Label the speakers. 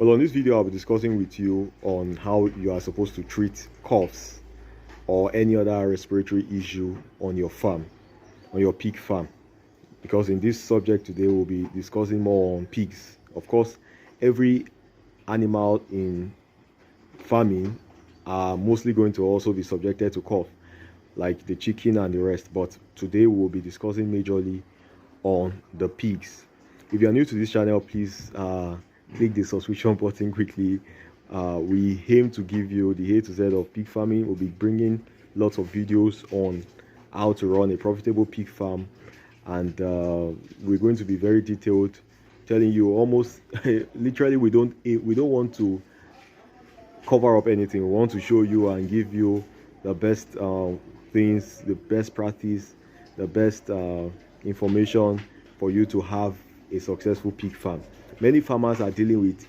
Speaker 1: Well, on this video, I'll be discussing with you on how you are supposed to treat coughs or any other respiratory issue on your farm, on your pig farm. Because in this subject today, we'll be discussing more on pigs. Of course, every animal in farming are mostly going to also be subjected to cough, like the chicken and the rest. But today, we'll be discussing majorly on the pigs. If you are new to this channel, please click the subscription button quickly. We aim to give you the A to Z of pig farming. We'll be bringing lots of videos on how to run a profitable pig farm, and we're going to be very detailed, telling you almost literally we don't want to cover up anything. We want to show you and give you the best things, the best practice, the best information for you to have a successful pig farm. Many farmers are dealing with